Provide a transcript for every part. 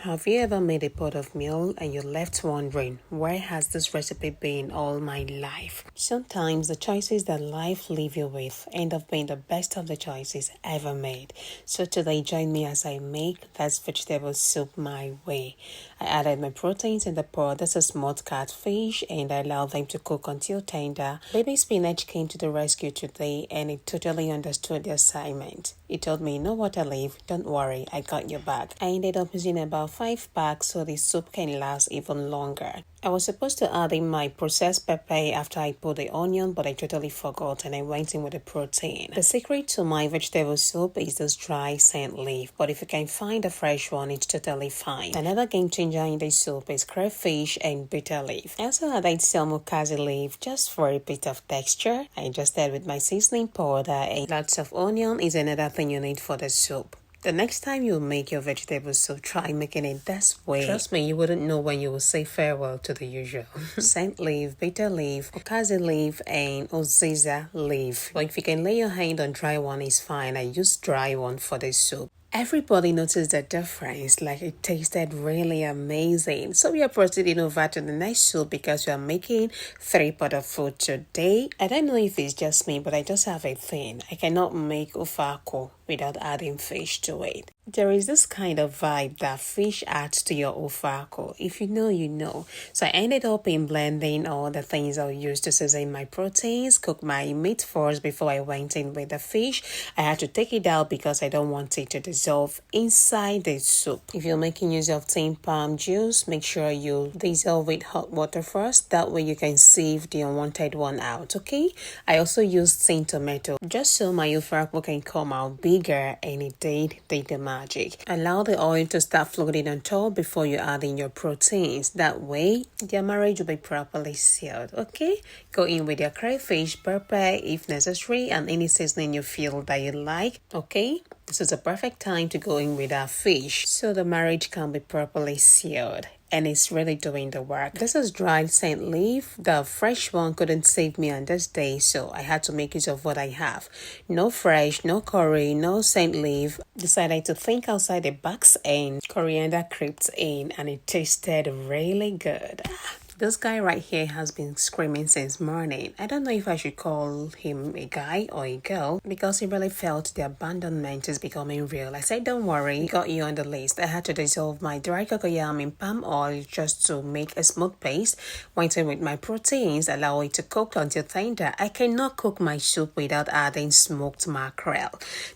Have you ever made a pot of meal and you're left wondering, where has this recipe been all my life? Sometimes the choices that life leaves you with end up being the best of the choices ever made. So today, join me as I make this vegetable soup my way. I added my proteins in the pot. This is smoked catfish and I allowed them to cook until tender. Baby spinach came to the rescue today and it totally understood the assignment. It told me, "No water leaf, don't worry, I got your back." I ended up using about 5 packs so the soup can last even longer. I was supposed to add in my processed pepper after I put the onion, but I totally forgot and I went in with the protein. The secret to my vegetable soup is this dry scent leaf, but if you can find a fresh one, it's totally fine. Another game changer in the soup is crayfish and bitter leaf. I also added some ukazi leaf just for a bit of texture. I just add with my seasoning powder and lots of onion is another thing you need for the soup. The next time you make your vegetable soup, try making it this way. Trust me, you wouldn't know when you will say farewell to the usual. Scent leaf, bitter leaf, ukazi leaf, and uziza leaf. But if you can lay your hand on dry one, it's fine. I use dry one for the soup. Everybody noticed the difference, like it tasted really amazing. So we are proceeding over to the next soup because we are making 3 pots of food today. I don't know if it's just me, but I just have a thing. I cannot make ufako without adding fish to it. There is this kind of vibe that fish adds to your ufako. If you know, you know. So I ended up in blending all the things I'll use to season my proteins, cook my meat first before I went in with the fish. I had to take it out because I don't want it to dissolve inside the soup. If you're making use of tin palm juice, make sure you dissolve with hot water first. That way you can sieve the unwanted one out, okay? I also used tin tomato just so my ufako can come out bigger, and it did the magic. Allow the oil to start floating on top before you add in your proteins. That way, their marriage will be properly sealed, okay? Go in with your crayfish, pepper if necessary, and any seasoning you feel that you like, okay? This is a perfect time to go in with our fish so the marriage can be properly sealed. And it's really doing the work. This is dried scent leaf. The fresh one couldn't save me on this day, so I had to make use of what I have. No fresh, no curry, no scent leaf. Decided to think outside the box and coriander crept in and it tasted really good. This guy right here has been screaming since morning. I don't know if I should call him a guy or a girl because he really felt the abandonment is becoming real. I said, don't worry, got you on the list. I had to dissolve my dry cocoyam in palm oil just to make a smooth paste. Went in with my proteins, allow it to cook until tender. I cannot cook my soup without adding smoked mackerel.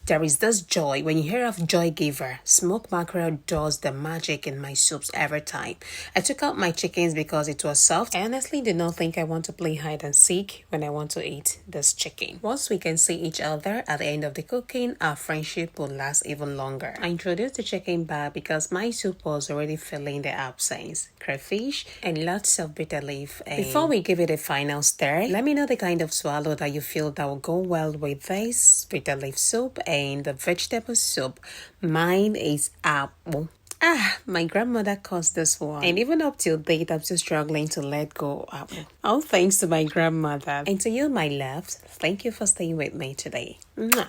There is this joy. When you hear of joy giver, smoked mackerel does the magic in my soups every time. I took out my chickens because it was soft. I honestly did not think I want to play hide and seek when I want to eat this chicken. Once we can see each other at the end of the cooking, our friendship will last even longer. I introduced the chicken back because my soup was already filling the absence. Crayfish and lots of bitter leaf. Before we give it a final stir, let me know the kind of swallow that you feel that will go well with this bitter leaf soup and the vegetable soup. Mine is apple. My grandmother caused this one. And even up till date, I'm still struggling to let go of it. All thanks to my grandmother. And to you, my loves, thank you for staying with me today. Mwah.